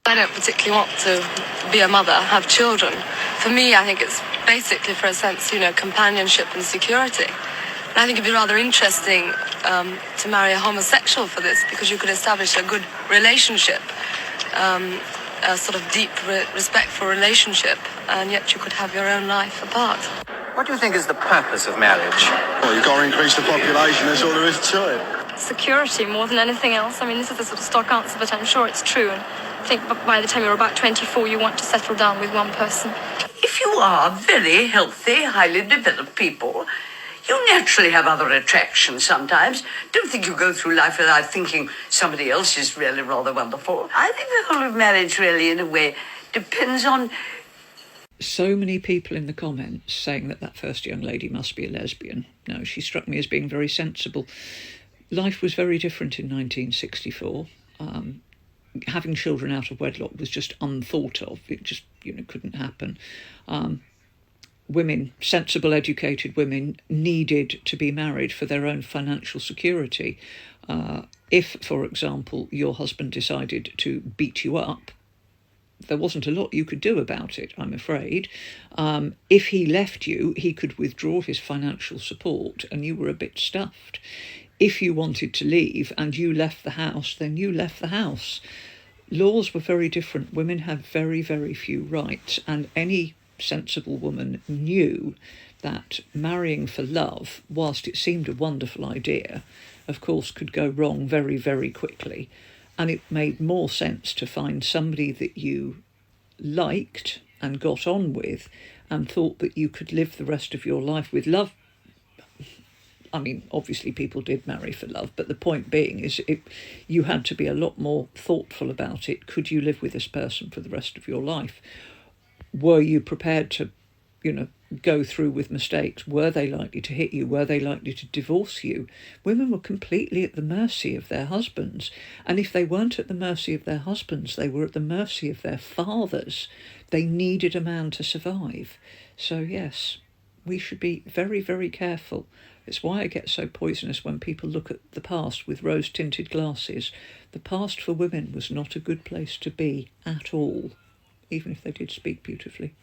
I don't particularly want to be a mother, have children. For me, I think it's basically for a sense, companionship and security. And I think it'd be rather interesting to marry a homosexual for this, because you could establish a good relationship, a sort of deep, respectful relationship, and yet you could have your own life apart. What do you think is the purpose of marriage? Well, you've got to increase the population, that's all there is to it. Security more than anything else. I mean, this is the sort of stock answer, but I'm sure it's true. And I think by the time you're about 24, you want to settle down with one person. If you are very healthy, highly developed people, you naturally have other attractions sometimes. Don't think you go through life without thinking somebody else is really rather wonderful. I think the whole of marriage really, in a way, depends on... So many people in the comments saying that first young lady must be a lesbian. No, she struck me as being very sensible. Life was very different in 1964. Having children out of wedlock was just unthought of. It just, couldn't happen. Women, sensible, educated women, needed to be married for their own financial security. If, for example, your husband decided to beat you up, there wasn't a lot you could do about it, I'm afraid. If he left you, he could withdraw his financial support and you were a bit stuffed. If you wanted to leave and you left the house, then you left the house. Laws were very different. Women had very, very few rights, and any sensible woman knew that marrying for love, whilst it seemed a wonderful idea, of course could go wrong very, very quickly. And it made more sense to find somebody that you liked and got on with and thought that you could live the rest of your life with. Love, I mean, obviously people did marry for love, but the point being is you had to be a lot more thoughtful about it. Could you live with this person for the rest of your life? Were you prepared to, go through with mistakes? Were they likely to hit you? Were they likely to divorce you? Women were completely at the mercy of their husbands. And if they weren't at the mercy of their husbands, they were at the mercy of their fathers. They needed a man to survive. So yes, we should be very, very careful. It's why it gets so poisonous when people look at the past with rose-tinted glasses. The past for women was not a good place to be at all, even if they did speak beautifully.